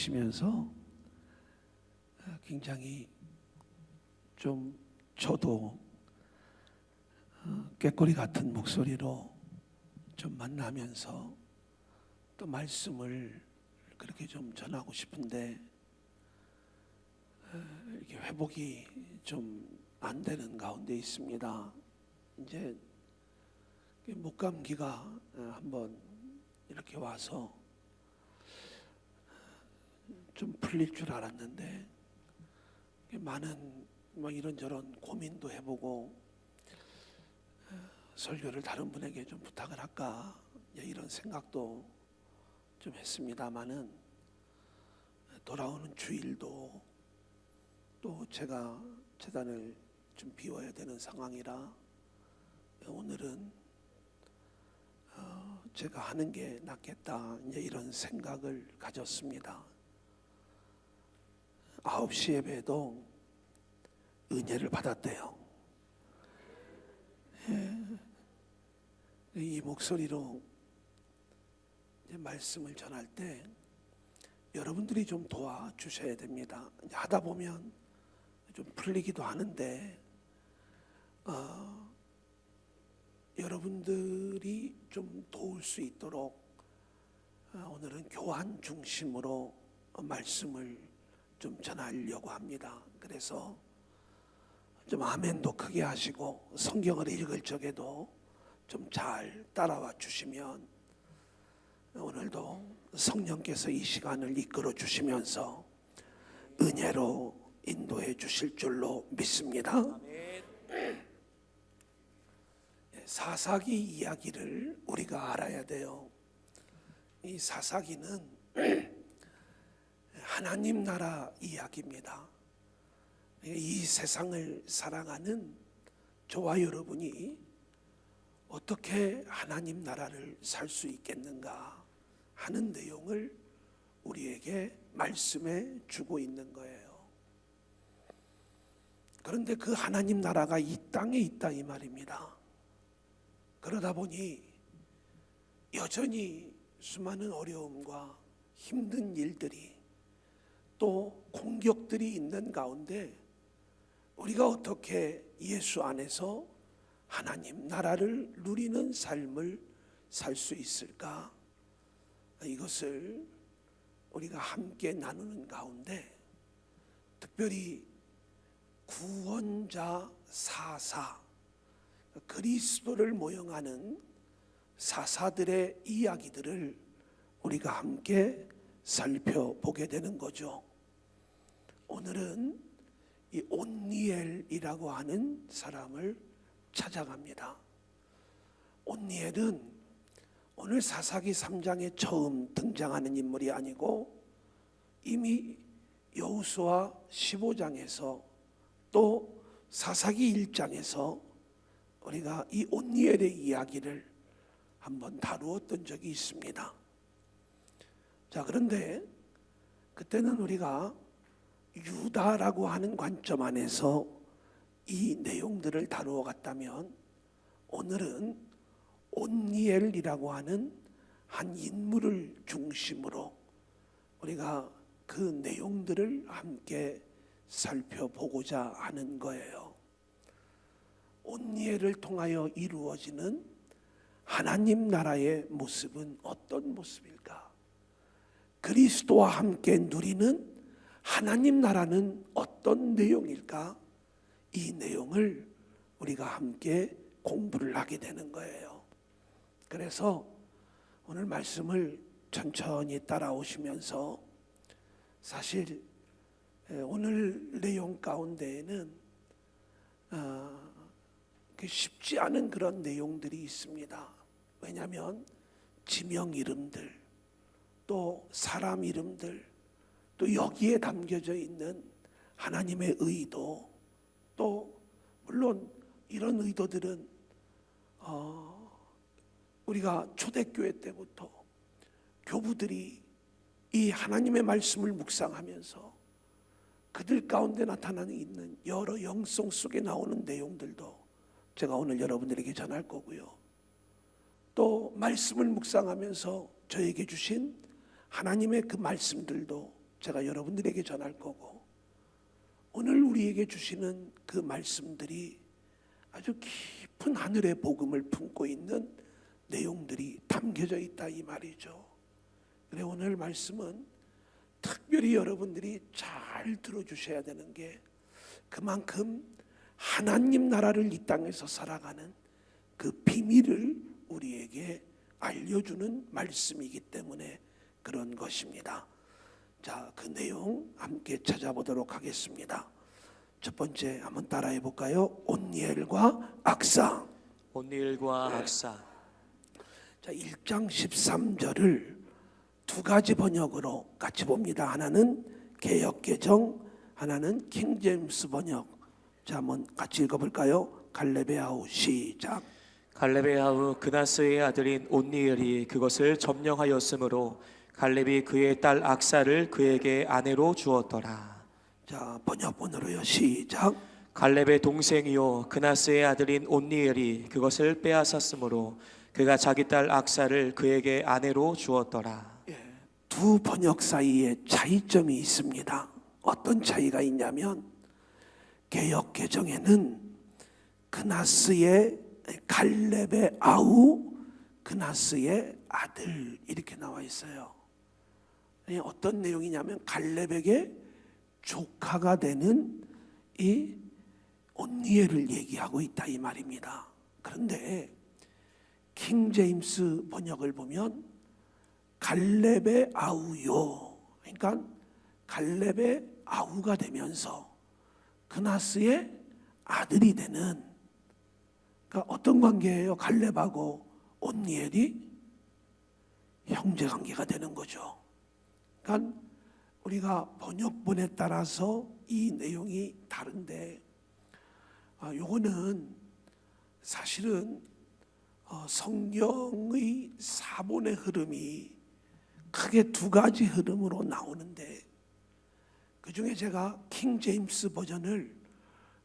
하시면서 굉장히 좀 저도 꾀꼬리 같은 목소리로 좀 만나면서 또 말씀을 그렇게 좀 전하고 싶은데 이렇게 회복이 좀 안 되는 가운데 있습니다. 이제 목감기가 한번 이렇게 와서 좀 풀릴 줄 알았는데 많은 이런저런 고민도 해보고 설교를 다른 분에게 좀 부탁을 할까 이런 생각도 좀 했습니다마는 돌아오는 주일도 또 제가 재단을 좀 비워야 되는 상황이라 오늘은 제가 하는 게 낫겠다 이런 생각을 가졌습니다. 9시 예배도 은혜를 받았대요. 이 목소리로 이제 말씀을 전할 때 여러분들이 좀 도와주셔야 됩니다. 하다 보면 좀 풀리기도 하는데 여러분들이 좀 도울 수 있도록 오늘은 교환 중심으로 말씀을 좀 전하려고 합니다. 그래서 좀 아멘도 크게 하시고 성경을 읽을 적에도 좀 잘 따라와 주시면 오늘도 성령께서 이 시간을 이끌어 주시면서 은혜로 인도해 주실 줄로 믿습니다. 사사기 이야기를 우리가 알아야 돼요. 이 사사기는 하나님 나라 이야기입니다. 이 세상을 사랑하는 저와 여러분이 어떻게 하나님 나라를 살 수 있겠는가 하는 내용을 우리에게 말씀해 주고 있는 거예요. 그런데 그 하나님 나라가 이 땅에 있다 이 말입니다. 그러다 보니 여전히 수많은 어려움과 힘든 일들이 또 공격들이 있는 가운데 우리가 어떻게 예수 안에서 하나님 나라를 누리는 삶을 살 수 있을까? 이것을 우리가 함께 나누는 가운데 특별히 구원자 사사, 그리스도를 모형하는 사사들의 이야기들을 우리가 함께 살펴보게 되는 거죠. 오늘은 이 온니엘이라고 하는 사람을 찾아갑니다. 온니엘은 오늘 사사기 3장에 처음 등장하는 인물이 아니고 이미 여호수아 15장에서 또 사사기 1장에서 우리가 이 온니엘의 이야기를 한번 다루었던 적이 있습니다. 자, 그런데 그때는 우리가 유다라고 하는 관점 안에서 이 내용들을 다루어 갔다면 오늘은 온니엘이라고 하는 한 인물을 중심으로 우리가 그 내용들을 함께 살펴보고자 하는 거예요. 온니엘을 통하여 이루어지는 하나님 나라의 모습은 어떤 모습일까? 그리스도와 함께 누리는 하나님 나라는 어떤 내용일까? 이 내용을 우리가 함께 공부를 하게 되는 거예요. 그래서 오늘 말씀을 천천히 따라오시면서 사실 오늘 내용 가운데에는 쉽지 않은 그런 내용들이 있습니다. 왜냐하면 지명 이름들, 또 사람 이름들, 또 여기에 담겨져 있는 하나님의 의도, 또 물론 이런 의도들은 우리가 초대교회 때부터 교부들이 이 하나님의 말씀을 묵상하면서 그들 가운데 나타나는 있는 여러 영성 속에 나오는 내용들도 제가 오늘 여러분들에게 전할 거고요. 또 말씀을 묵상하면서 저에게 주신 하나님의 그 말씀들도 제가 여러분들에게 전할 거고, 오늘 우리에게 주시는 그 말씀들이 아주 깊은 하늘의 복음을 품고 있는 내용들이 담겨져 있다 이 말이죠. 그래, 오늘 말씀은 특별히 여러분들이 잘 들어주셔야 되는 게, 그만큼 하나님 나라를 이 땅에서 살아가는 그 비밀을 우리에게 알려주는 말씀이기 때문에 그런 것입니다. 자, 그 내용 함께 찾아보도록 하겠습니다. 첫 번째 한번 따라해 볼까요? 온니엘과 악사. 온니엘과 악사. 자, 1장 13절을 두 가지 번역으로 같이 봅니다. 하나는 개역개정, 하나는 킹제임스 번역. 자, 한번 같이 읽어볼까요? 갈렙의 아우, 시작. 갈렙의 아우 그나스의 아들인 온니엘이 그것을 점령하였으므로 갈렙이 그의 딸 악사를 그에게 아내로 주었더라. 자, 번역본으로요, 시작. 갈렙의 동생이요 그나스의 아들인 온니엘이 그것을 빼앗았으므로 그가 자기 딸 악사를 그에게 아내로 주었더라. 두 번역 사이에 차이점이 있습니다. 어떤 차이가 있냐면, 개역 개정에는 그나스의 갈렙의 아우, 그나스의 아들 이렇게 나와 있어요. 어떤 내용이냐면 갈렙에게 조카가 되는 이 온니엘을 얘기하고 있다 이 말입니다. 그런데 킹제임스 번역을 보면 갈렙의 아우요, 그러니까 갈렙의 아우가 되면서 그나스의 아들이 되는, 그러니까 어떤 관계예요? 갈렙하고 온니엘이 형제 관계가 되는 거죠. 그러니까 우리가 번역본에 따라서 이 내용이 다른데, 요거는 사실은 성경의 사본의 흐름이 크게 두 가지 흐름으로 나오는데, 그 중에 제가 킹 제임스 버전을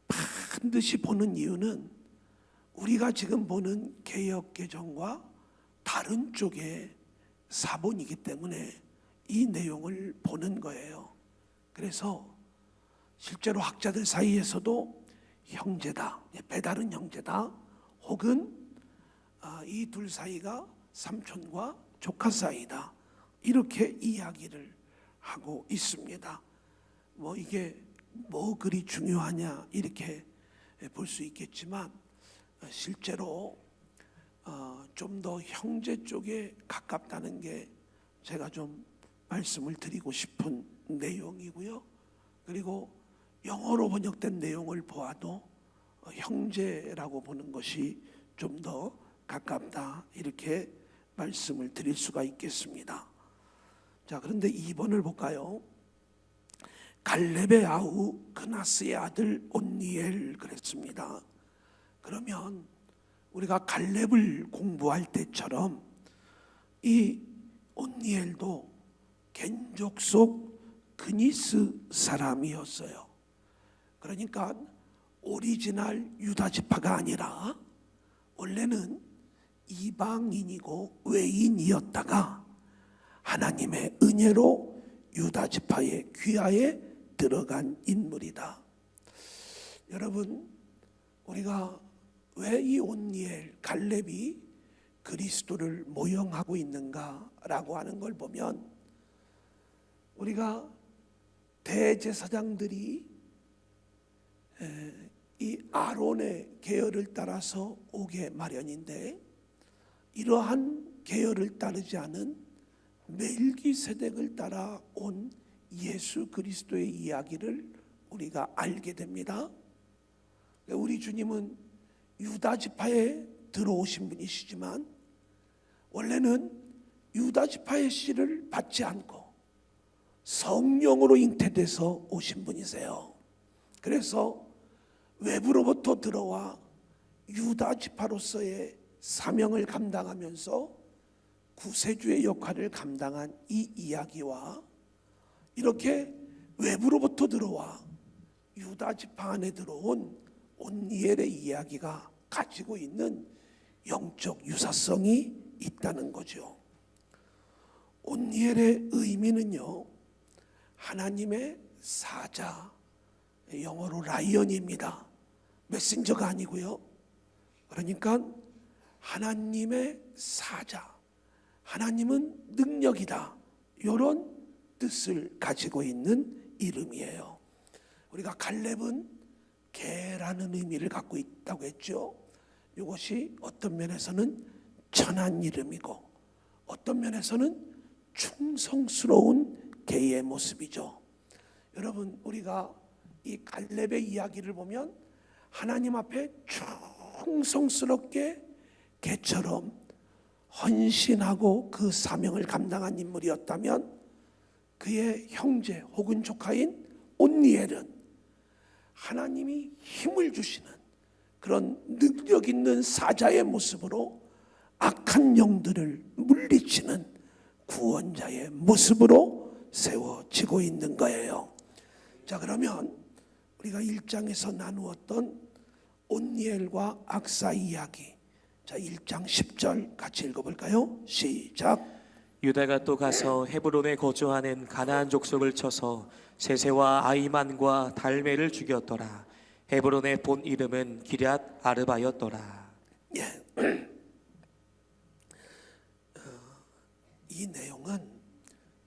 반드시 보는 이유는 우리가 지금 보는 개역 개정과 다른 쪽의 사본이기 때문에 이 내용을 보는 거예요. 그래서 실제로 학자들 사이에서도 형제다, 배다른 형제다, 혹은 이 둘 사이가 삼촌과 조카 사이다, 이렇게 이야기를 하고 있습니다. 뭐 이게 뭐 그리 중요하냐 이렇게 볼 수 있겠지만, 실제로 좀 더 형제 쪽에 가깝다는 게 제가 좀 말씀을 드리고 싶은 내용이고요. 그리고 영어로 번역된 내용을 보아도 형제라고 보는 것이 좀 더 가깝다, 이렇게 말씀을 드릴 수가 있겠습니다. 자, 그런데 2번을 볼까요? 갈렙의 아우 그나스의 아들 온니엘 그랬습니다. 그러면 우리가 갈렙을 공부할 때처럼 이 온니엘도 겐족 속 그니스 사람이었어요. 그러니까 오리지널 유다 지파가 아니라 원래는 이방인이고 외인이었다가 하나님의 은혜로 유다 지파의 귀하에 들어간 인물이다. 여러분, 우리가 왜 이 온니엘, 갈렙이 그리스도를 모형하고 있는가라고 하는 걸 보면, 우리가 대제사장들이 이 아론의 계열을 따라서 오게 마련인데, 이러한 계열을 따르지 않은 멜기세덱을 따라 온 예수 그리스도의 이야기를 우리가 알게 됩니다. 우리 주님은 유다 지파에 들어오신 분이시지만 원래는 유다 지파의 씨를 받지 않고 성령으로 잉태돼서 오신 분이세요. 그래서 외부로부터 들어와 유다 지파로서의 사명을 감당하면서 구세주의 역할을 감당한 이 이야기와, 이렇게 외부로부터 들어와 유다 지파 안에 들어온 온니엘의 이야기가 가지고 있는 영적 유사성이 있다는 거죠. 온니엘의 의미는요, 하나님의 사자, 영어로 라이언입니다. 메신저가 아니고요. 그러니까 하나님의 사자, 하나님은 능력이다, 이런 뜻을 가지고 있는 이름이에요. 우리가 갈렙은 개라는 의미를 갖고 있다고 했죠. 이것이 어떤 면에서는 천한 이름이고 어떤 면에서는 충성스러운 개의 모습이죠. 여러분, 우리가 이 갈렙의 이야기를 보면 하나님 앞에 충성스럽게 개처럼 헌신하고 그 사명을 감당한 인물이었다면, 그의 형제 혹은 조카인 온니엘은 하나님이 힘을 주시는 그런 능력 있는 사자의 모습으로 악한 영들을 물리치는 구원자의 모습으로 세워지고 있는 거예요. 자, 그러면 우리가 1장에서 나누었던 온니엘과 악사 이야기, 자 1장 10절 같이 읽어볼까요? 시작. 유다가 또 가서 헤브론에 거주하는 가나안 족속을 쳐서 세세와 아이만과 달메를 죽였더라. 헤브론의 본 이름은 기럇 아르바였더라. 예. 이 내용은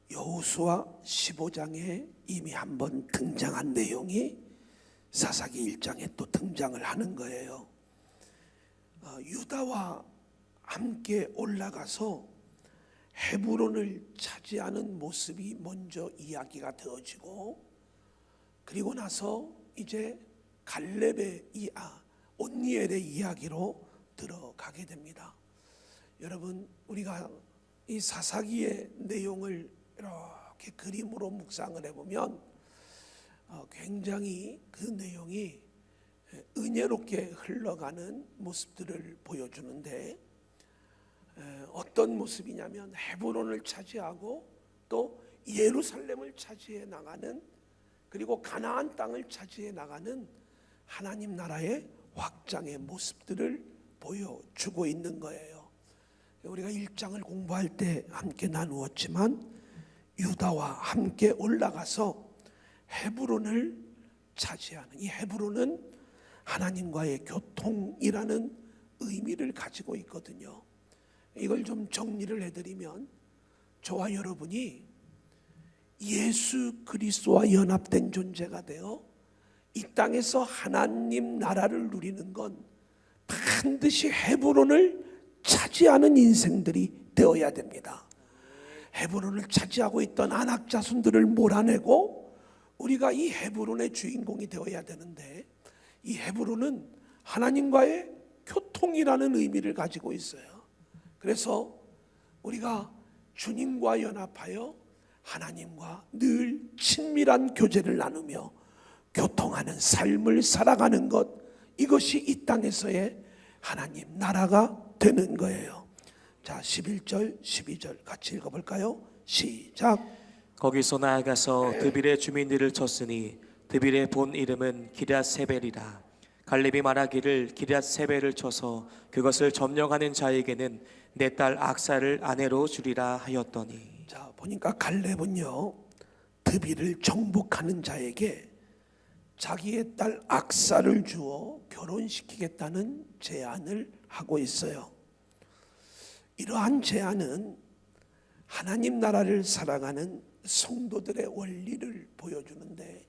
여호수아 15장에 이미 한번 등장한 내용이 사사기 1장에 또 등장을 하는 거예요. 유다와 함께 올라가서 헤브론을 차지하는 모습이 먼저 이야기가 되어지고, 그리고 나서 이제 갈렙의 온니엘의 이야기로 들어가게 됩니다. 여러분, 우리가 이 사사기의 내용을 이렇게 그림으로 묵상을 해보면 굉장히 그 내용이 은혜롭게 흘러가는 모습들을 보여주는데, 어떤 모습이냐면 헤브론을 차지하고 또 예루살렘을 차지해 나가는, 그리고 가나안 땅을 차지해 나가는 하나님 나라의 확장의 모습들을 보여주고 있는 거예요. 우리가 1장을 공부할 때 함께 나누었지만 유다와 함께 올라가서 헤브론을 차지하는, 이 헤브론은 하나님과의 교통이라는 의미를 가지고 있거든요. 이걸 좀 정리를 해드리면, 저와 여러분이 예수 그리스도와 연합된 존재가 되어 이 땅에서 하나님 나라를 누리는 건 반드시 헤브론을 차지하는 인생들이 되어야 됩니다. 헤브론을 차지하고 있던 아낙 자손들을 몰아내고 우리가 이 헤브론의 주인공이 되어야 되는데, 이 헤브론은 하나님과의 교통이라는 의미를 가지고 있어요. 그래서 우리가 주님과 연합하여 하나님과 늘 친밀한 교제를 나누며 교통하는 삶을 살아가는 것, 이것이 이 땅에서의 하나님 나라가 되는 거예요. 자, 11절 12절 같이 읽어볼까요? 시작. 거기서 나아가서 드빌의 주민들을 쳤으니 드빌의 본 이름은 기럇세벨이라. 갈렙이 말하기를 기럇세벨을 쳐서 그것을 점령하는 자에게는 내 딸 악사를 아내로 주리라 하였더니. 자, 보니까 갈렙은요, 드빌을 정복하는 자에게 자기의 딸 악사를 주어 결혼시키겠다는 제안을 하고 있어요. 이러한 제안은 하나님 나라를 살아가는 성도들의 원리를 보여주는데,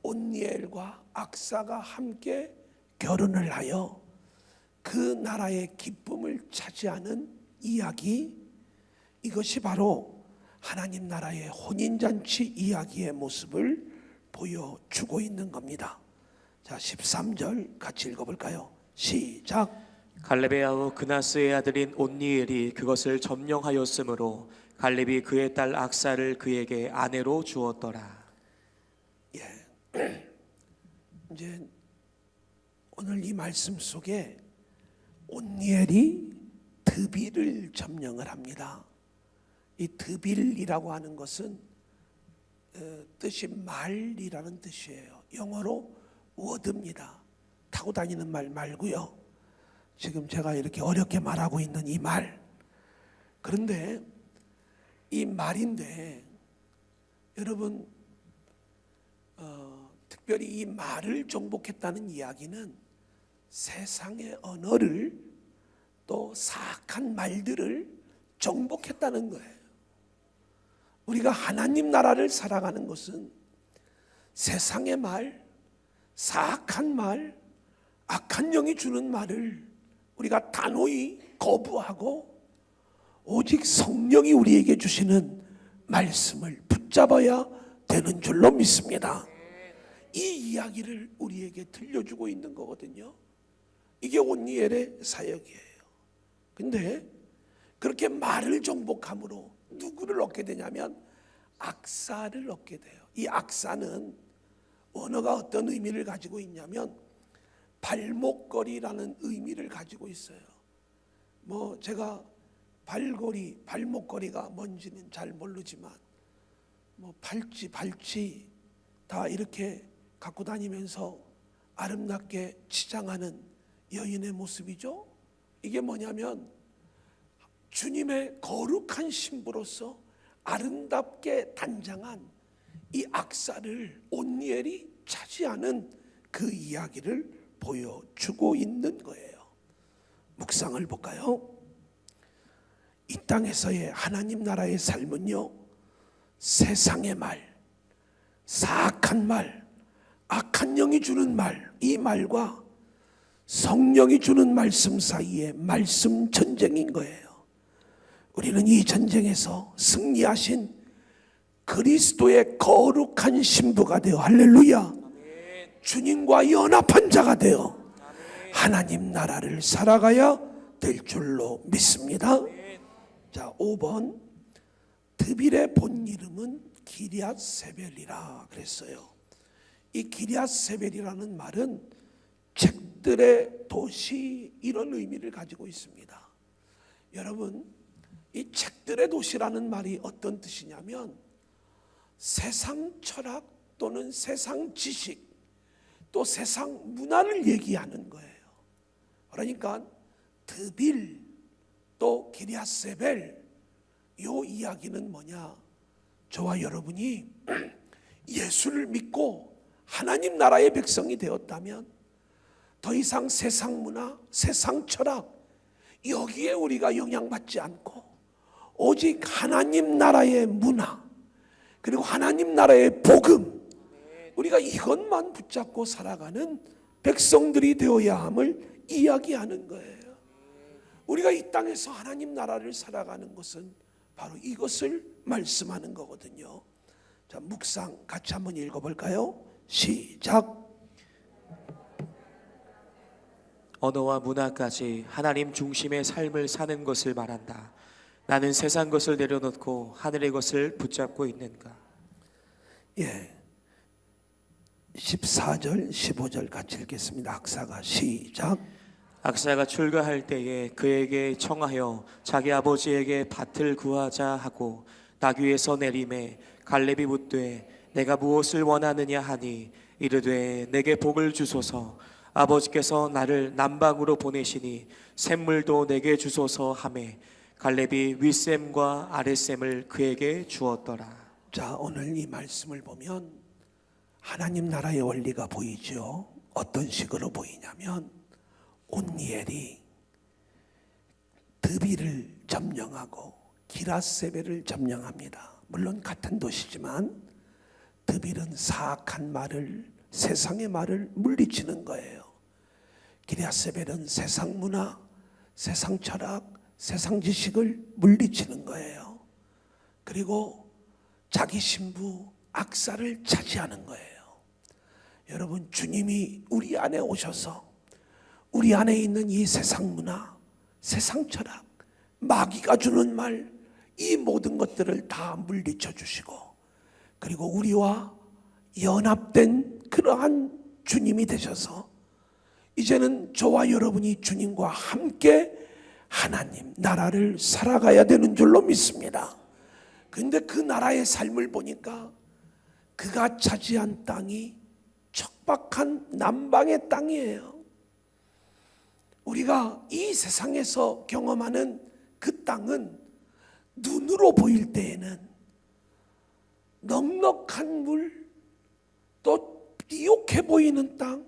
온니엘과 악사가 함께 결혼을 하여 그 나라의 기쁨을 차지하는 이야기, 이것이 바로 하나님 나라의 혼인잔치 이야기의 모습을 보여주고 있는 겁니다. 자, 13절 같이 읽어볼까요? 시작. 갈렙의 아우 그나스의 아들인 온니엘이 그것을 점령하였으므로 갈렙이 그의 딸 악사를 그에게 아내로 주었더라. 이제 오늘 이 말씀 속에 온니엘이 드빌을 점령을 합니다. 이 드빌이라고 하는 것은 뜻이 말이라는 뜻이에요. 영어로 워드입니다. 타고 다니는 말 말고요. 지금 제가 이렇게 어렵게 말하고 있는 이 말. 그런데 이 말인데 여러분, 특별히 이 말을 정복했다는 이야기는 세상의 언어를 또 사악한 말들을 정복했다는 거예요. 우리가 하나님 나라를 살아가는 것은 세상의 말, 사악한 말, 악한 영이 주는 말을 우리가 단호히 거부하고 오직 성령이 우리에게 주시는 말씀을 붙잡아야 되는 줄로 믿습니다. 이 이야기를 우리에게 들려주고 있는 거거든요. 이게 온니엘의 사역이에요. 근데 그렇게 말을 정복함으로 누구를 얻게 되냐면 악사를 얻게 돼요. 이 악사는 언어가 어떤 의미를 가지고 있냐면 발목걸이라는 의미를 가지고 있어요. 뭐 제가 발목걸이가 뭔지는 잘 모르지만 뭐 발찌 다 이렇게 갖고 다니면서 아름답게 치장하는 여인의 모습이죠. 이게 뭐냐면 주님의 거룩한 신부로서 아름답게 단장한 이 악사를 온니엘이 차지하는 그 이야기를 보여주고 있는 거예요. 묵상을 볼까요? 이 땅에서의 하나님 나라의 삶은요, 세상의 말, 사악한 말, 악한 영이 주는 말, 이 말과 성령이 주는 말씀 사이의 말씀 전쟁인 거예요. 우리는 이 전쟁에서 승리하신 그리스도의 거룩한 신부가 되어, 할렐루야, 주님과 연합한 자가 되어 하나님 나라를 살아가야 될 줄로 믿습니다. 자, 5번, 드빌의 본 이름은 기럇세벨이라 그랬어요. 이 기럇세벨이라는 말은 책들의 도시, 이런 의미를 가지고 있습니다. 여러분, 이 책들의 도시라는 말이 어떤 뜻이냐면 세상 철학 또는 세상 지식 또 세상 문화를 얘기하는 거예요. 그러니까 드빌 또 기럇세벨, 요 이야기는 뭐냐? 저와 여러분이 예수를 믿고 하나님 나라의 백성이 되었다면 더 이상 세상 문화, 세상 철학, 여기에 우리가 영향받지 않고 오직 하나님 나라의 문화, 그리고 하나님 나라의 복음, 우리가 이것만 붙잡고 살아가는 백성들이 되어야 함을 이야기하는 거예요. 우리가 이 땅에서 하나님 나라를 살아가는 것은 바로 이것을 말씀하는 거거든요. 자, 묵상 같이 한번 읽어볼까요? 시작. 언어와 문화까지 하나님 중심의 삶을 사는 것을 말한다. 나는 세상 것을 내려놓고 하늘의 것을 붙잡고 있는가? 예, 14절 15절 같이 읽겠습니다. 악사가 시작. 악사가 출가할 때에 그에게 청하여 자기 아버지에게 밭을 구하자 하고 나귀에서 내림에 갈렙이 묻되 내가 무엇을 원하느냐 하니 이르되 내게 복을 주소서. 아버지께서 나를 남방으로 보내시니 샘물도 내게 주소서 하매 갈렙이 윗샘과 아랫샘을 그에게 주었더라. 자, 오늘 이 말씀을 보면 하나님 나라의 원리가 보이죠. 어떤 식으로 보이냐면 온니엘이 드빌을 점령하고 기럇세벨을 점령합니다. 물론 같은 도시지만 드빌은 사악한 말을, 세상의 말을 물리치는 거예요. 기럇세벨은 세상 문화, 세상 철학, 세상 지식을 물리치는 거예요. 그리고 자기 신부 악사를 차지하는 거예요. 여러분, 주님이 우리 안에 오셔서 우리 안에 있는 이 세상 문화, 세상 철학, 마귀가 주는 말, 이 모든 것들을 다 물리쳐 주시고, 그리고 우리와 연합된 그러한 주님이 되셔서 이제는 저와 여러분이 주님과 함께 하나님 나라를 살아가야 되는 줄로 믿습니다. 근데 그 나라의 삶을 보니까 그가 차지한 땅이 척박한 남방의 땅이에요. 우리가 이 세상에서 경험하는 그 땅은 눈으로 보일 때에는 넉넉한 물, 또 비옥해 보이는 땅,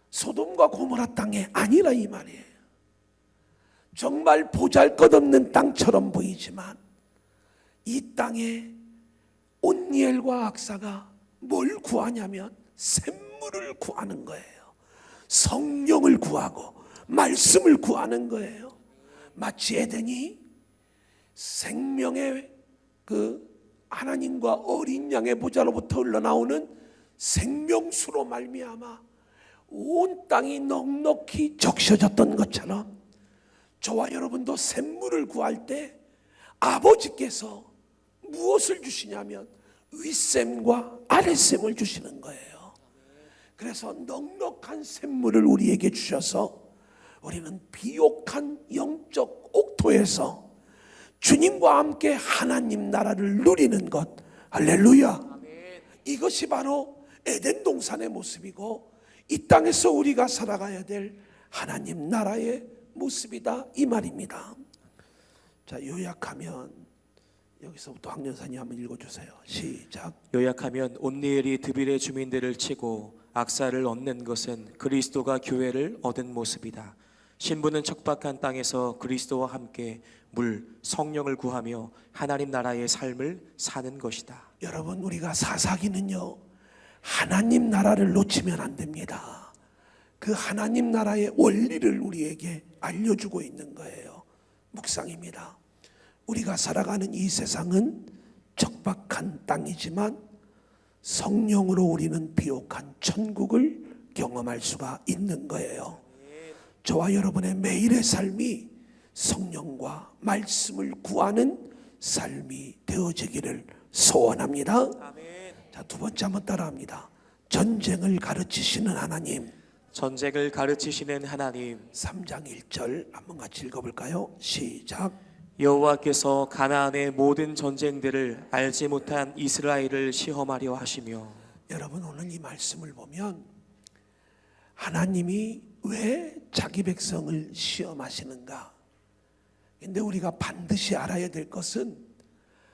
소돔과 고모라 땅이 아니라 이 말이에요. 정말 보잘것없는 땅처럼 보이지만 이 땅에 온니엘과 악사가 뭘 구하냐면 샘물을 구하는 거예요. 성령을 구하고 말씀을 구하는 거예요. 마치 에덴이 생명의 그 하나님과 어린 양의 보좌로부터 흘러나오는 생명수로 말미암아 온 땅이 넉넉히 적셔졌던 것처럼 저와 여러분도 샘물을 구할 때 아버지께서 무엇을 주시냐면 윗샘과 아랫샘을 주시는 거예요. 그래서 넉넉한 샘물을 우리에게 주셔서 우리는 비옥한 영적 옥토에서 주님과 함께 하나님 나라를 누리는 것. 할렐루야. 이것이 바로 에덴 동산의 모습이고 이 땅에서 우리가 살아가야 될 하나님 나라의 모습이다 이 말입니다. 자, 요약하면 여기서부터 황연사님 한번 읽어주세요. 시작. 요약하면 온니엘이 드빌의 주민들을 치고 악사를 얻는 것은 그리스도가 교회를 얻은 모습이다. 신부는 척박한 땅에서 그리스도와 함께 물, 성령을 구하며 하나님 나라의 삶을 사는 것이다. 여러분, 우리가 사사기는요 하나님 나라를 놓치면 안 됩니다. 그 하나님 나라의 원리를 우리에게 알려주고 있는 거예요. 묵상입니다. 우리가 살아가는 이 세상은 척박한 땅이지만 성령으로 우리는 비옥한 천국을 경험할 수가 있는 거예요. 저와 여러분의 매일의 삶이 성령과 말씀을 구하는 삶이 되어지기를 소원합니다. 자, 두 번째 한번 따라합니다. 전쟁을 가르치시는 하나님. 전쟁을 가르치시는 하나님. 3장 1절 한번 같이 읽어볼까요? 시작. 여호와께서 가나안의 모든 전쟁들을 알지 못한 이스라엘을 시험하려 하시며. 여러분, 오늘 이 말씀을 보면 하나님이 왜 자기 백성을 시험하시는가? 근데 우리가 반드시 알아야 될 것은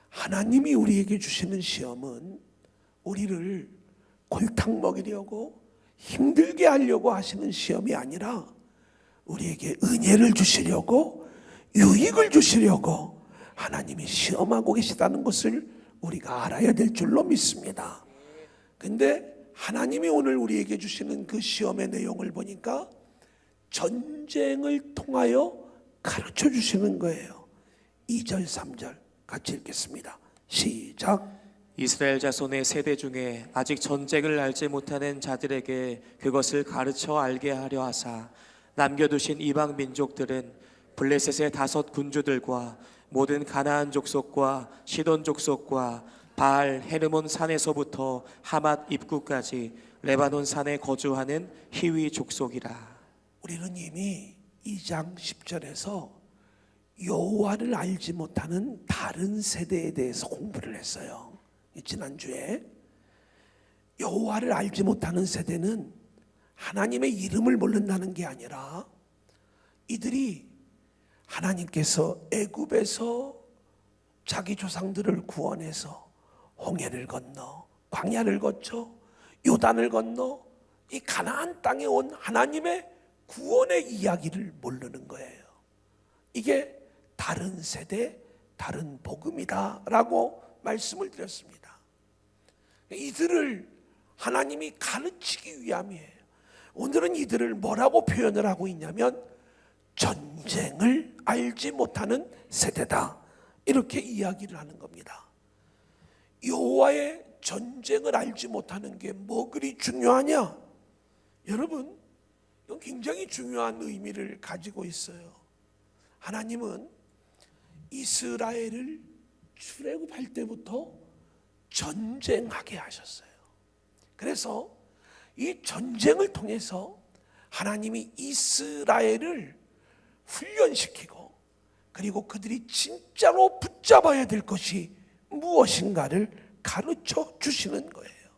하나님이 우리에게 주시는 시험은 우리를 골탕 먹이려고 힘들게 하려고 하시는 시험이 아니라 우리에게 은혜를 주시려고 유익을 주시려고 하나님이 시험하고 계시다는 것을 우리가 알아야 될 줄로 믿습니다. 근데 하나님이 오늘 우리에게 주시는 그 시험의 내용을 보니까 전쟁을 통하여 가르쳐 주시는 거예요. 2절 3절 같이 읽겠습니다. 시작. 이스라엘 자손의 세대 중에 아직 전쟁을 알지 못하는 자들에게 그것을 가르쳐 알게 하려 하사 남겨두신 이방 민족들은 블레셋의 5 군주들과 모든 가나안 족속과 시돈 족속과 바알 헤르몬 산에서부터 하맛 입구까지 레바논 산에 거주하는 히위 족속이라. 우리는 이미 2장 10절에서 여호와를 알지 못하는 다른 세대에 대해서 공부를 했어요. 지난주에 여호와를 알지 못하는 세대는 하나님의 이름을 모른다는 게 아니라 이들이 하나님께서 애굽에서 자기 조상들을 구원해서 홍해를 건너 광야를 거쳐 요단을 건너 이 가나안 땅에 온 하나님의 구원의 이야기를 모르는 거예요. 이게 다른 세대, 다른 복음이다라고 말씀을 드렸습니다. 이들을 하나님이 가르치기 위함이에요. 오늘은 이들을 뭐라고 표현을 하고 있냐면 전쟁을 알지 못하는 세대다, 이렇게 이야기를 하는 겁니다. 여호와의 전쟁을 알지 못하는 게 뭐 그리 중요하냐? 여러분, 이건 굉장히 중요한 의미를 가지고 있어요. 하나님은 이스라엘을 출애굽할 때부터 전쟁하게 하셨어요. 그래서 이 전쟁을 통해서 하나님이 이스라엘을 훈련시키고 그리고 그들이 진짜로 붙잡아야 될 것이 무엇인가를 가르쳐 주시는 거예요.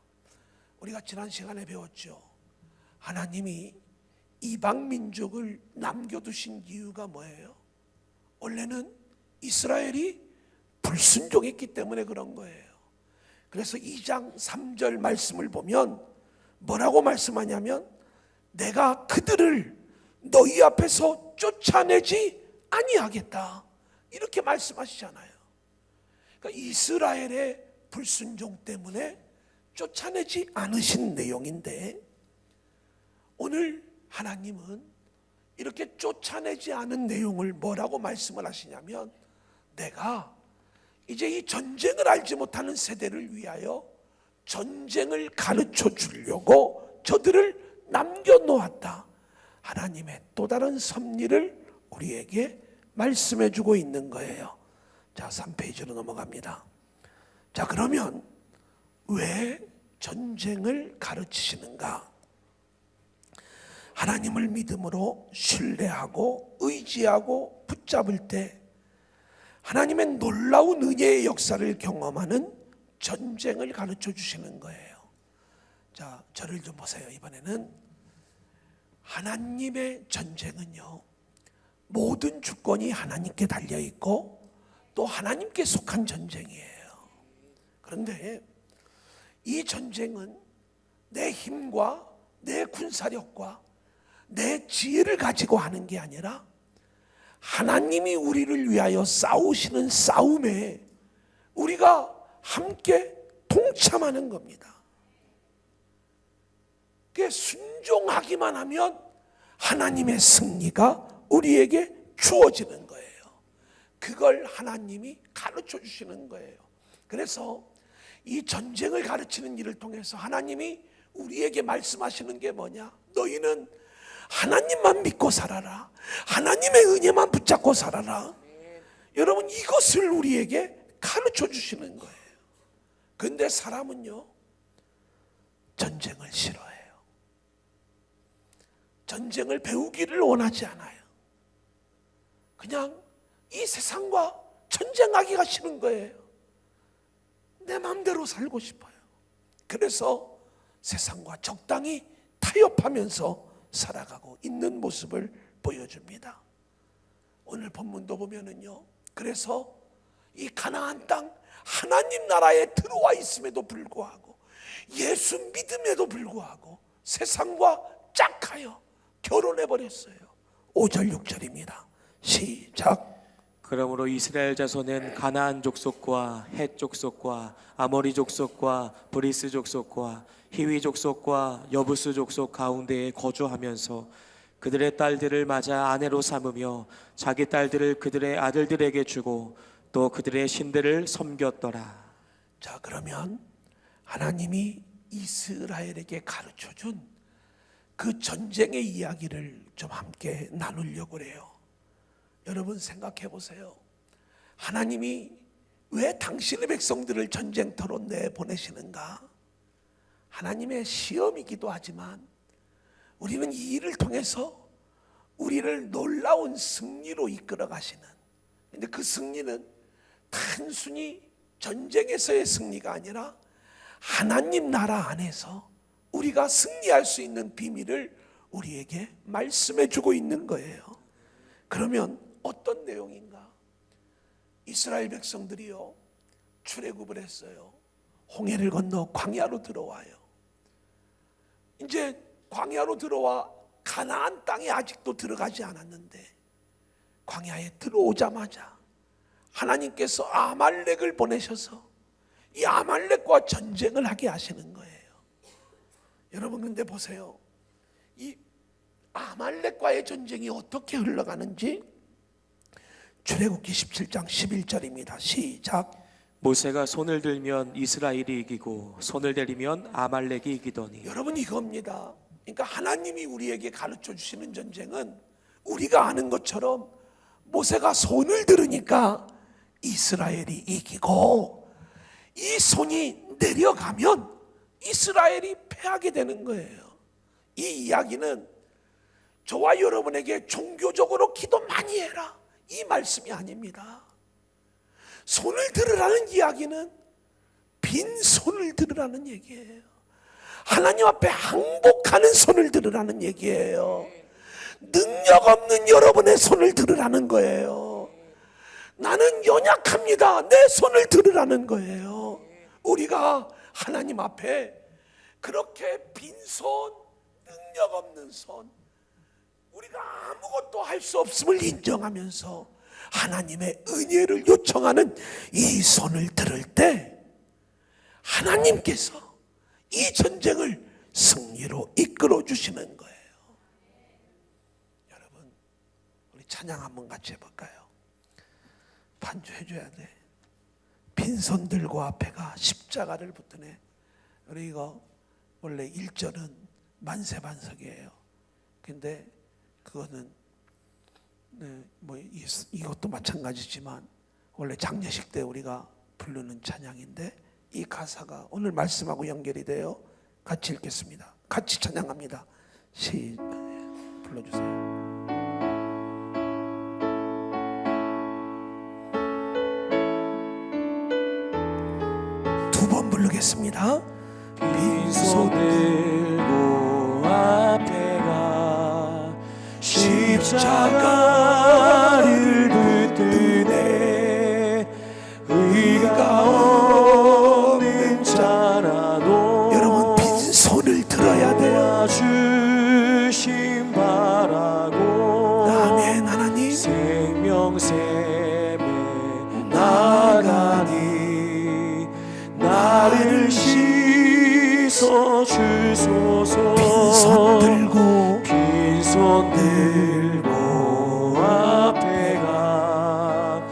우리가 지난 시간에 배웠죠. 하나님이 이방 민족을 남겨두신 이유가 뭐예요? 원래는 이스라엘이 불순종했기 때문에 그런 거예요. 그래서 2장 3절 말씀을 보면 뭐라고 말씀하냐면 내가 그들을 너희 앞에서 쫓아내지 아니하겠다, 이렇게 말씀하시잖아요. 그러니까 이스라엘의 불순종 때문에 쫓아내지 않으신 내용인데, 오늘 하나님은 이렇게 쫓아내지 않은 내용을 뭐라고 말씀을 하시냐면, 내가 이제 이 전쟁을 알지 못하는 세대를 위하여 전쟁을 가르쳐 주려고 저들을 남겨놓았다. 하나님의 또 다른 섭리를 우리에게 말씀해 주고 있는 거예요. 자, 3페이지로 넘어갑니다. 자, 그러면 왜 전쟁을 가르치시는가? 하나님을 믿음으로 신뢰하고 의지하고 붙잡을 때 하나님의 놀라운 은혜의 역사를 경험하는 전쟁을 가르쳐 주시는 거예요. 자, 저를 좀 보세요. 이번에는 하나님의 전쟁은요, 모든 주권이 하나님께 달려 있고 또 하나님께 속한 전쟁이에요. 그런데 이 전쟁은 내 힘과 내 군사력과 내 지혜를 가지고 하는 게 아니라 하나님이 우리를 위하여 싸우시는 싸움에 우리가 함께 동참하는 겁니다. 그게 순종하기만 하면 하나님의 승리가 우리에게 주어지는 거예요. 그걸 하나님이 가르쳐 주시는 거예요. 그래서 이 전쟁을 가르치는 일을 통해서 하나님이 우리에게 말씀하시는 게 뭐냐? 너희는 하나님만 믿고 살아라. 하나님의 은혜만 붙잡고 살아라. 여러분, 이것을 우리에게 가르쳐 주시는 거예요. 근데 사람은요, 전쟁을 싫어해요. 전쟁을 배우기를 원하지 않아요. 그냥 이 세상과 전쟁하기가 싫은 거예요. 내 마음대로 살고 싶어요. 그래서 세상과 적당히 타협하면서 살아가고 있는 모습을 보여줍니다. 오늘 본문도 보면은요, 그래서 이 가나안 땅 하나님 나라에 들어와 있음에도 불구하고 예수 믿음에도 불구하고 세상과 짝하여 결혼해 버렸어요. 5절 6절입니다. 시작. 그러므로 이스라엘 자손은 가나안 족속과 헷 족속과 아모리 족속과 브리스 족속과 히위 족속과 여부스 족속 가운데에 거주하면서 그들의 딸들을 맞아 아내로 삼으며 자기 딸들을 그들의 아들들에게 주고 또 그들의 신들을 섬겼더라. 자, 그러면 하나님이 이스라엘에게 가르쳐준 그 전쟁의 이야기를 좀 함께 나누려고 해요. 여러분 생각해 보세요. 하나님이 왜 당신의 백성들을 전쟁터로 내보내시는가? 하나님의 시험이기도 하지만 우리는 이 일을 통해서 우리를 놀라운 승리로 이끌어 가시는, 근데 그 승리는 단순히 전쟁에서의 승리가 아니라 하나님 나라 안에서 우리가 승리할 수 있는 비밀을 우리에게 말씀해 주고 있는 거예요. 그러면 어떤 내용인가? 이스라엘 백성들이요, 출애굽을 했어요. 홍해를 건너 광야로 들어와요. 이제 광야로 들어와 가나안 땅에 아직도 들어가지 않았는데 광야에 들어오자마자 하나님께서 아말렉을 보내셔서 이 아말렉과 전쟁을 하게 하시는 거예요. 여러분, 근데 보세요. 이 아말렉과의 전쟁이 어떻게 흘러가는지 출애굽기 17장 11절입니다. 시작. 모세가 손을 들면 이스라엘이 이기고 손을 내리면 아말렉이 이기더니. 여러분, 이겁니다. 그러니까 하나님이 우리에게 가르쳐 주시는 전쟁은 우리가 아는 것처럼 모세가 손을 들으니까 이스라엘이 이기고 이 손이 내려가면 이스라엘이 패하게 되는 거예요. 이 이야기는 저와 여러분에게 종교적으로 기도 많이 해라, 이 말씀이 아닙니다. 손을 들으라는 이야기는 빈 손을 들으라는 얘기예요. 하나님 앞에 항복하는 손을 들으라는 얘기예요. 능력 없는 여러분의 손을 들으라는 거예요. 나는 연약합니다. 내 손을 들으라는 거예요. 우리가 하나님 앞에 그렇게 빈손, 능력 없는 손, 우리가 아무것도 할 수 없음을 인정하면서 하나님의 은혜를 요청하는 이 손을 들을 때 하나님께서 이 전쟁을 승리로 이끌어 주시는 거예요. 여러분, 우리 찬양 한번 같이 해볼까요? 반주해줘야 돼. 빈손 들고 앞에가 십자가를 붙드네. 우리 이거 원래 1절은 만세반석이에요. 근데 그거는 뭐 이것도 마찬가지지만 원래 장례식 때 우리가 부르는 찬양인데 이 가사가 오늘 말씀하고 연결이 돼요. 같이 읽겠습니다. 같이 찬양합니다. 불러주세요. 두 번 부르겠습니다. 빈손 들고 앞에가 십자가를 붙드네. 의가 없는 자라도 여러분 빈손을 들어야 돼요. 주심 바라고 아멘. 하나님 생명샘에 나가니 나를 씻어 주소서. 빈손 들고 앞에가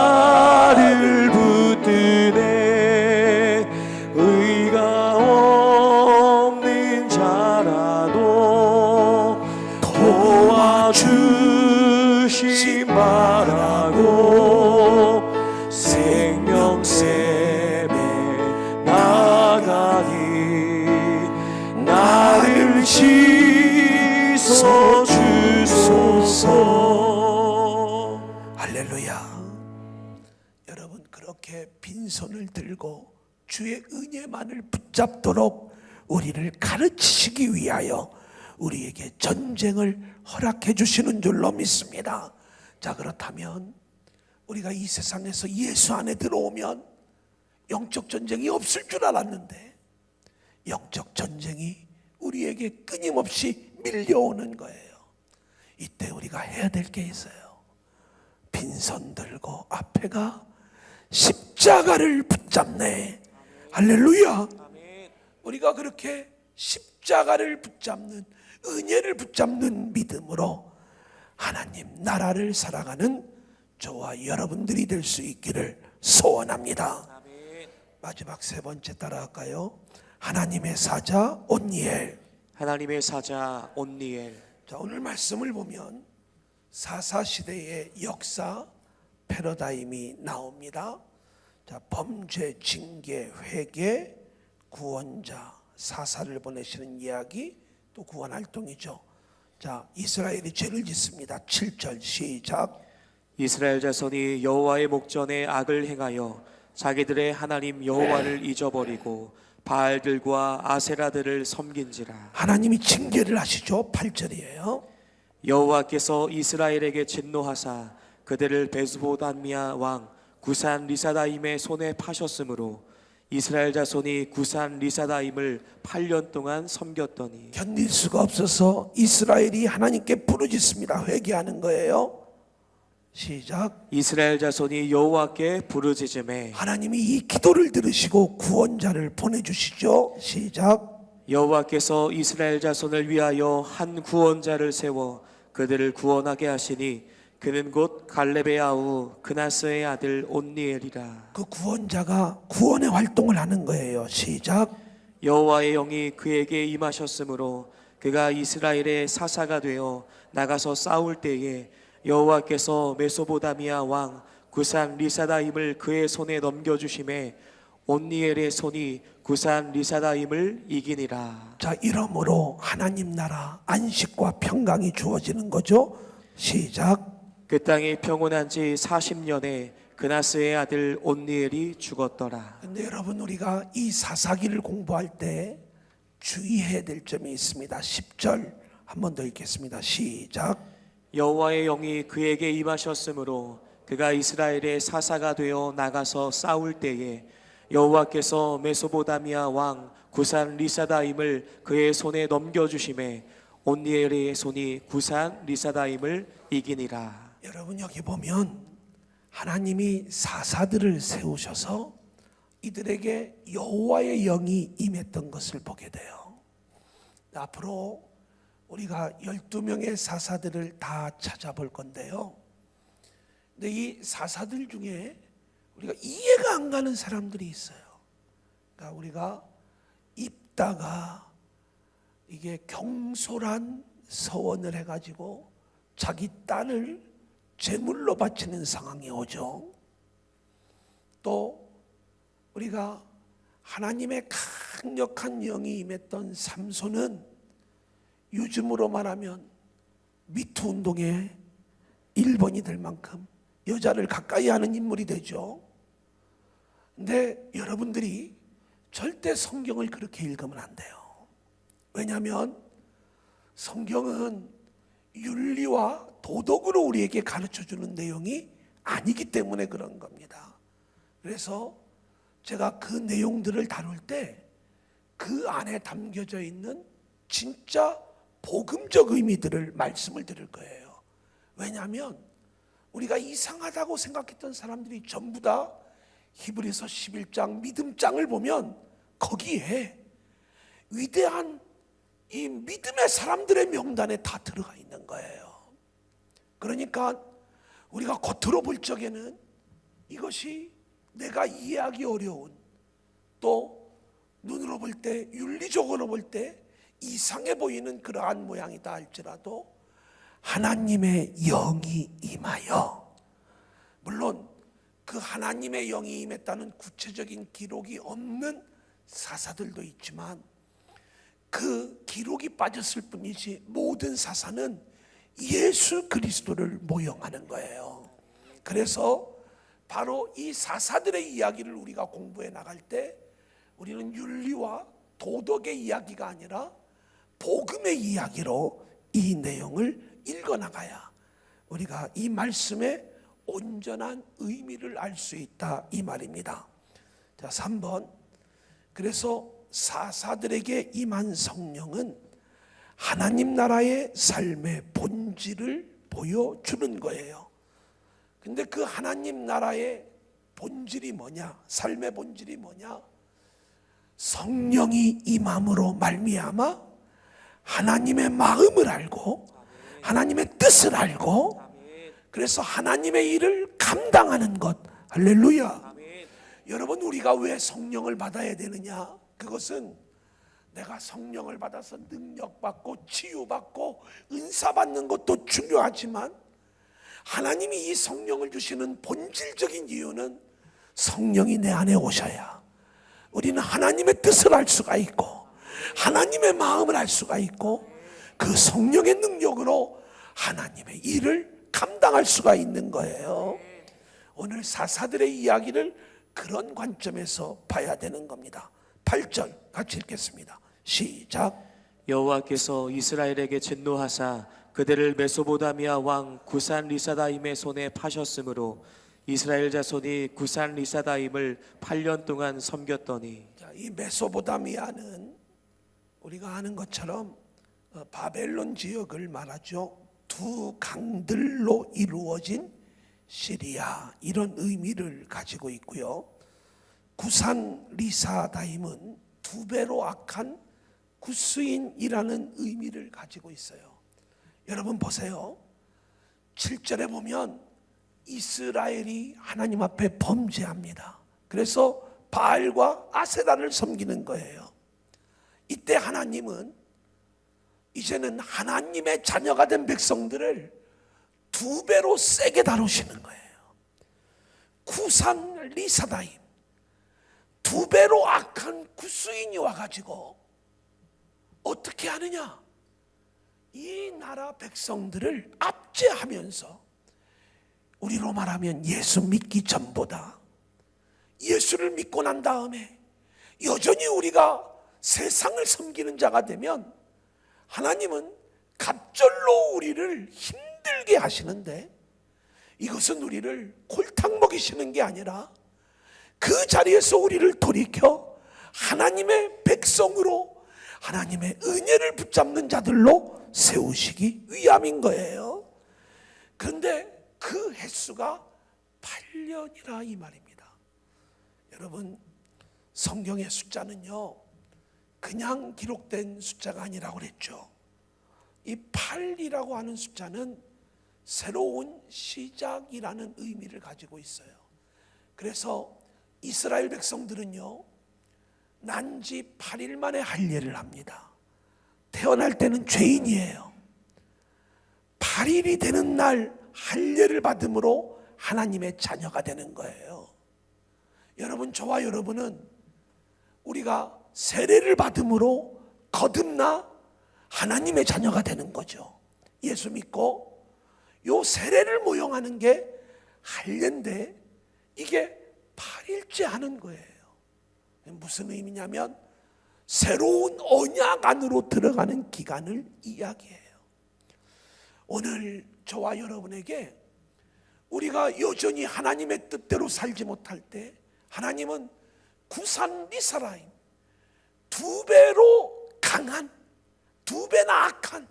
십자가를 붙드네. 의가 없는 자라도 도와주심 바라고 생명샘에 나가니 나를 씻어 주소서. 할렐루야. 여러분 그렇게 빈손을 들고 주의 은혜만을 붙잡도록 우리를 가르치시기 위하여 우리에게 전쟁을 허락해 주시는 줄로 믿습니다. 자, 그렇다면 우리가 이 세상에서 예수 안에 들어오면 영적 전쟁이 없을 줄 알았는데 영적 전쟁이 우리에게 끊임없이 밀려오는 거예요. 이때 우리가 해야 될 게 있어요. 빈손 들고 앞에가 십자가를 붙잡네. 할렐루야. 우리가 그렇게 십자가를 붙잡는, 은혜를 붙잡는 믿음으로 하나님 나라를 살아가는 저와 여러분들이 될 수 있기를 소원합니다. 마지막 세 번째 따라할까요? 하나님의 사자 온니엘. 하나님의 사자 온니엘. 자, 오늘 말씀을 보면 사사시대의 역사 패러다임이 나옵니다. 자, 범죄, 징계, 회개, 구원자, 사사를 보내시는 이야기, 또 구원 활동이죠. 자, 이스라엘이 죄를 짓습니다. 7절 시작. 이스라엘 자손이 여호와의 목전에 악을 행하여 자기들의 하나님 여호와를 잊어버리고 바알들과 아세라들을 섬긴지라. 하나님이 징계를 하시죠. 8절이에요. 여호와께서 이스라엘에게 진노하사 그들을 베스보다미아 왕 구산 리사다임의 손에 파셨으므로 이스라엘 자손이 구산 리사다임을 8년 동안 섬겼더니 견딜 수가 없어서 이스라엘이 하나님께 부르짖습니다. 회개하는 거예요. 시작. 이스라엘 자손이 여호와께 부르짖음에 하나님이 이 기도를 들으시고 구원자를 보내주시죠. 시작. 여호와께서 이스라엘 자손을 위하여 한 구원자를 세워 그들을 구원하게 하시니 그는 곧 갈렙의 아우 그나스의 아들 온니엘이라. 그 구원자가 구원의 활동을 하는 거예요. 시작. 여호와의 영이 그에게 임하셨으므로 그가 이스라엘의 사사가 되어 나가서 싸울 때에 여호와께서 메소보다미아 왕 구산 리사다임을 그의 손에 넘겨주심에 온니엘의 손이 구산 리사다임을 이기니라. 자, 이러므로 하나님 나라 안식과 평강이 주어지는 거죠. 시작. 그 땅이 평온한 지 40년에 그나스의 아들 온니엘이 죽었더라. 근데 여러분 우리가 이 사사기를 공부할 때 주의해야 될 점이 있습니다. 10절 한 번 더 읽겠습니다. 시작. 여호와의 영이 그에게 임하셨으므로 그가 이스라엘의 사사가 되어 나가서 싸울 때에 여호와께서 메소보다미아 왕 구산 리사다임을 그의 손에 넘겨주심에 온니엘의 손이 구산 리사다임을 이기니라. 여러분, 여기 보면 하나님이 사사들을 세우셔서 이들에게 여호와의 영이 임했던 것을 보게 돼요. 앞으로 우리가 12명의 사사들을 다 찾아볼 건데요. 근데 이 사사들 중에 우리가 이해가 안 가는 사람들이 있어요. 그러니까 우리가 입다가 이게 경솔한 서원을 해가지고 자기 딸을 제물로 바치는 상황이 오죠. 또 우리가 하나님의 강력한 영이 임했던 삼손은 요즘으로 말하면 미투 운동의 1번이 될 만큼 여자를 가까이 하는 인물이 되죠. 근데 여러분들이 절대 성경을 그렇게 읽으면 안 돼요. 왜냐하면 성경은 윤리와 도덕으로 우리에게 가르쳐주는 내용이 아니기 때문에 그런 겁니다. 그래서 제가 그 내용들을 다룰 때 그 안에 담겨져 있는 진짜 복음적 의미들을 말씀을 드릴 거예요. 왜냐하면 우리가 이상하다고 생각했던 사람들이 전부 다 히브리서 11장 믿음장을 보면 거기에 위대한 이 믿음의 사람들의 명단에 다 들어가 있는 거예요. 그러니까 우리가 겉으로 볼 적에는 이것이 내가 이해하기 어려운, 또 눈으로 볼 때, 윤리적으로 볼 때 이상해 보이는 그러한 모양이다 할지라도 하나님의 영이 임하여, 물론 그 하나님의 영이 임했다는 구체적인 기록이 없는 사사들도 있지만 그 기록이 빠졌을 뿐이지 모든 사사는 예수 그리스도를 모형하는 거예요. 그래서 바로 이 사사들의 이야기를 우리가 공부해 나갈 때 우리는 윤리와 도덕의 이야기가 아니라 복음의 이야기로 이 내용을 읽어나가야 우리가 이 말씀의 온전한 의미를 알 수 있다, 이 말입니다. 자, 3번. 그래서 사사들에게 임한 성령은 하나님 나라의 삶의 본질을 보여주는 거예요. 근데 그 하나님 나라의 본질이 뭐냐? 삶의 본질이 뭐냐? 성령이 임함으로 말미암아 하나님의 마음을 알고 하나님의 뜻을 알고 그래서 하나님의 일을 감당하는 것. 할렐루야. 여러분, 우리가 왜 성령을 받아야 되느냐? 그것은 내가 성령을 받아서 능력받고 치유받고 은사받는 것도 중요하지만 하나님이 이 성령을 주시는 본질적인 이유는 성령이 내 안에 오셔야 우리는 하나님의 뜻을 알 수가 있고 하나님의 마음을 알 수가 있고 그 성령의 능력으로 하나님의 일을 감당할 수가 있는 거예요. 오늘 사사들의 이야기를 그런 관점에서 봐야 되는 겁니다. 8절 같이 읽겠습니다. 시작. 여호와께서 이스라엘에게 진노하사 그들을 메소보다미아 왕 구산 리사다임의 손에 파셨으므로 이스라엘 자손이 구산 리사다임을 8년 동안 섬겼더니. 자, 이 메소보다미아는 우리가 아는 것처럼 바벨론 지역을 말하죠. 두 강들로 이루어진 시리아, 이런 의미를 가지고 있고요. 구산 리사다임은 두 배로 악한 구스인이라는 의미를 가지고 있어요. 여러분 보세요. 7절에 보면 이스라엘이 하나님 앞에 범죄합니다. 그래서 바알과 아세라를 섬기는 거예요. 이때 하나님은 이제는 하나님의 자녀가 된 백성들을 두 배로 세게 다루시는 거예요. 구산 리사다임, 두 배로 악한 구스인이 와가지고 어떻게 하느냐? 이 나라 백성들을 압제하면서, 우리로 말하면 예수 믿기 전보다 예수를 믿고 난 다음에 여전히 우리가 세상을 섬기는 자가 되면 하나님은 갑절로 우리를 힘들게 하시는데, 이것은 우리를 골탕 먹이시는 게 아니라 그 자리에서 우리를 돌이켜 하나님의 백성으로 하나님의 은혜를 붙잡는 자들로 세우시기 위함인 거예요. 그런데 그 횟수가 8년이라 이 말입니다. 여러분, 성경의 숫자는요 그냥 기록된 숫자가 아니라고 그랬죠. 이 8이라고 하는 숫자는 새로운 시작이라는 의미를 가지고 있어요. 그래서 이스라엘 백성들은요 난지 8일 만에 할례를 합니다. 태어날 때는 죄인이에요. 8일이 되는 날 할례를 받음으로 하나님의 자녀가 되는 거예요. 여러분, 저와 여러분은 우리가 세례를 받음으로 거듭나 하나님의 자녀가 되는 거죠. 예수 믿고 요 세례를 모형하는 게 할례인데 이게 8일째 하는 거예요. 무슨 의미냐면 새로운 언약 안으로 들어가는 기간을 이야기해요. 오늘 저와 여러분에게 우리가 여전히 하나님의 뜻대로 살지 못할 때 하나님은 구산 리사라임, 2배로 강한, 2배나 악한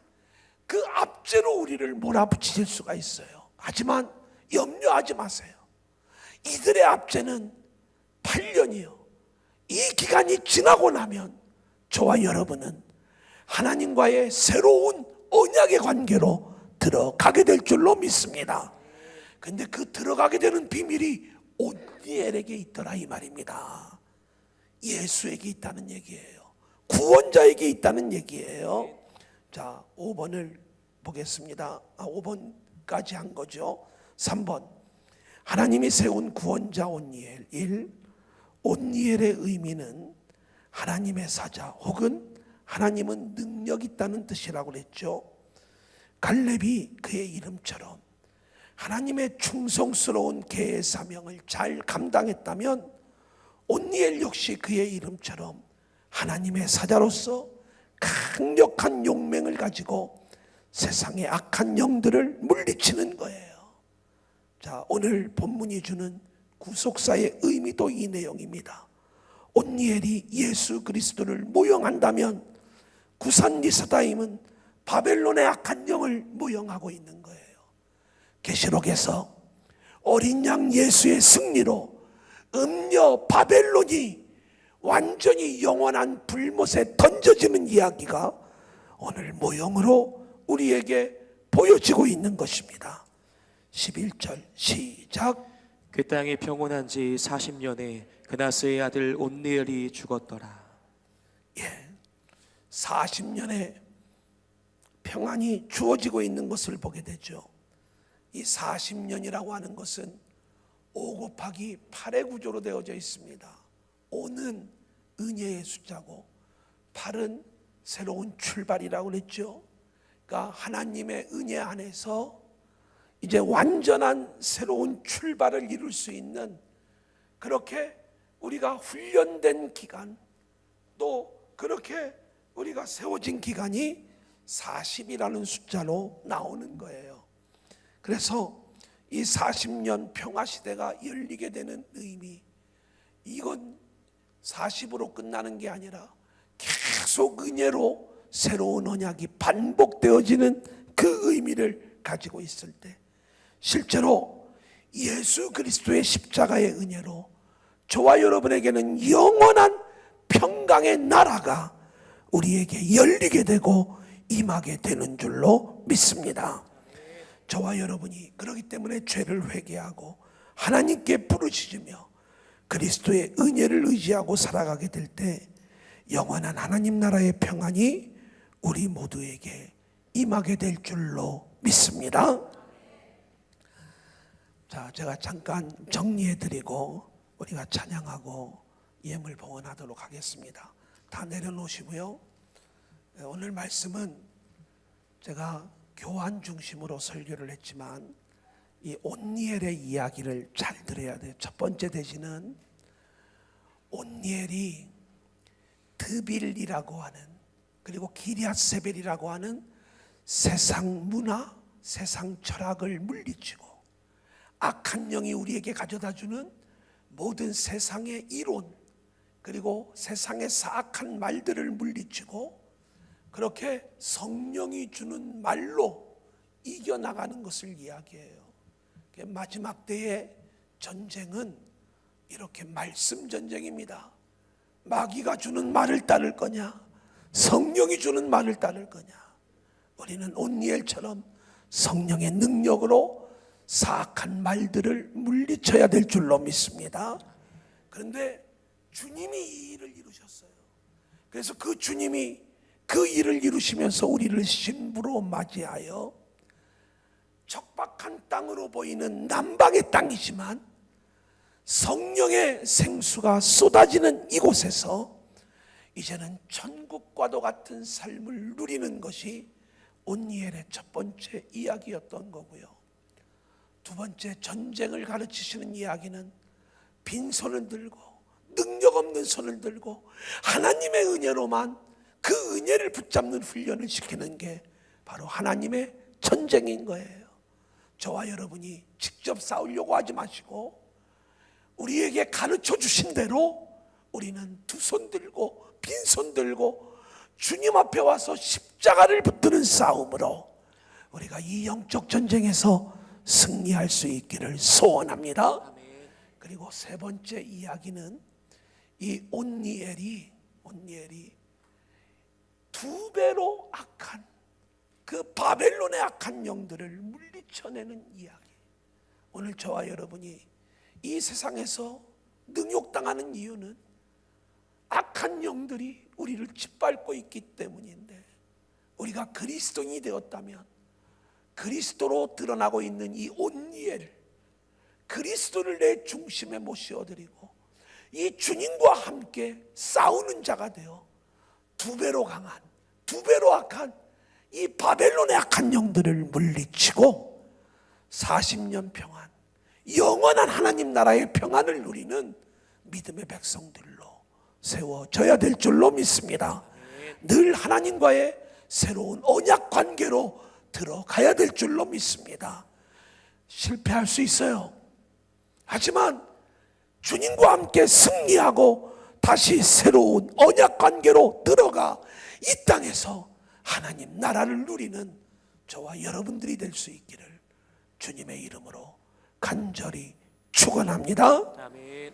그 압제로 우리를 몰아붙이실 수가 있어요. 하지만 염려하지 마세요. 이들의 압제는 8년이요. 이 기간이 지나고 나면 저와 여러분은 하나님과의 새로운 언약의 관계로 들어가게 될 줄로 믿습니다. 근데 그 들어가게 되는 비밀이 온니엘에게 있더라 이 말입니다. 예수에게 있다는 얘기예요. 구원자에게 있다는 얘기예요. 자, 5번을 보겠습니다. 5번까지 한 거죠. 3번, 하나님이 세운 구원자 온니엘. 1. 온니엘의 의미는 하나님의 사자 혹은 하나님은 능력 있다는 뜻이라고 그랬죠. 갈렙이 그의 이름처럼 하나님의 충성스러운 계의 사명을 잘 감당했다면 온니엘 역시 그의 이름처럼 하나님의 사자로서 강력한 용맹을 가지고 세상의 악한 영들을 물리치는 거예요. 자, 오늘 본문이 주는 구속사의 의미도 이 내용입니다. 온니엘이 예수 그리스도를 모형한다면 구산 리사다임은 바벨론의 악한 영을 모형하고 있는 거예요. 계시록에서 어린 양 예수의 승리로 음녀 바벨론이 완전히 영원한 불못에 던져지는 이야기가 오늘 모형으로 우리에게 보여지고 있는 것입니다. 11절 시작. 그 땅이 평온한 지 40년에 그나스의 아들 온니엘이 죽었더라. 40년의 평안이 주어지고 있는 것을 보게 되죠. 이 40년이라고 하는 것은 5 곱하기 8의 구조로 되어져 있습니다. 5는 은혜의 숫자고 8은 새로운 출발이라고 그랬죠. 그러니까 하나님의 은혜 안에서 이제 완전한 새로운 출발을 이룰 수 있는, 그렇게 우리가 훈련된 기간, 또 그렇게 우리가 세워진 기간이 40이라는 숫자로 나오는 거예요. 그래서 이 40년 평화시대가 열리게 되는 의미, 이건 40으로 끝나는 게 아니라 계속 은혜로 새로운 언약이 반복되어지는 그 의미를 가지고 있을 때, 실제로 예수 그리스도의 십자가의 은혜로 저와 여러분에게는 영원한 평강의 나라가 우리에게 열리게 되고 임하게 되는 줄로 믿습니다. 저와 여러분이 그렇기 때문에 죄를 회개하고 하나님께 부르짖으며 그리스도의 은혜를 의지하고 살아가게 될 때 영원한 하나님 나라의 평안이 우리 모두에게 임하게 될 줄로 믿습니다. 자, 제가 잠깐 정리해드리고 우리가 찬양하고 예물 봉헌하도록 하겠습니다. 다 내려놓으시고요. 오늘 말씀은 제가 교환 중심으로 설교를 했지만 이 온니엘의 이야기를 잘 들어야 돼요. 첫 번째 대신은 온니엘이 드빌이라고 하는, 그리고 기럇세벨이라고 하는 세상 문화, 세상 철학을 물리치고 악한 영이 우리에게 가져다주는 모든 세상의 이론, 그리고 세상의 사악한 말들을 물리치고 그렇게 성령이 주는 말로 이겨나가는 것을 이야기해요. 마지막 때의 전쟁은 이렇게 말씀 전쟁입니다. 마귀가 주는 말을 따를 거냐, 성령이 주는 말을 따를 거냐. 우리는 온니엘처럼 성령의 능력으로 사악한 말들을 물리쳐야 될 줄로 믿습니다. 그런데 주님이 이 일을 이루셨어요. 그래서 그 주님이 그 일을 이루시면서 우리를 신부로 맞이하여 척박한 땅으로 보이는 남방의 땅이지만 성령의 생수가 쏟아지는 이곳에서 이제는 천국과도 같은 삶을 누리는 것이 온니엘의 첫 번째 이야기였던 거고요. 두 번째, 전쟁을 가르치시는 이야기는 빈손을 들고 능력 없는 손을 들고 하나님의 은혜로만 그 은혜를 붙잡는 훈련을 시키는 게 바로 하나님의 전쟁인 거예요. 저와 여러분이 직접 싸우려고 하지 마시고 우리에게 가르쳐 주신 대로 우리는 두 손 들고 빈손 들고 주님 앞에 와서 십자가를 붙드는 싸움으로 우리가 이 영적 전쟁에서 승리할 수 있기를 소원합니다. 그리고 세 번째 이야기는 이 온니엘이 두 배로 악한 그 바벨론의 악한 영들을 물리쳐내는 이야기. 오늘 저와 여러분이 이 세상에서 능욕당하는 이유는 악한 영들이 우리를 짓밟고 있기 때문인데, 우리가 그리스도인이 되었다면 그리스도로 드러나고 있는 이 온니엘, 그리스도를 내 중심에 모셔드리고 이 주님과 함께 싸우는 자가 되어 두 배로 강한, 두 배로 악한 이 바벨론의 악한 영들을 물리치고 40년 평안, 영원한 하나님 나라의 평안을 누리는 믿음의 백성들로 세워져야 될 줄로 믿습니다. 늘 하나님과의 새로운 언약 관계로 들어가야 될 줄로 믿습니다. 실패할 수 있어요. 하지만 주님과 함께 승리하고 다시 새로운 언약 관계로 들어가 이 땅에서 하나님 나라를 누리는 저와 여러분들이 될 수 있기를 주님의 이름으로 간절히 축원합니다. 아멘.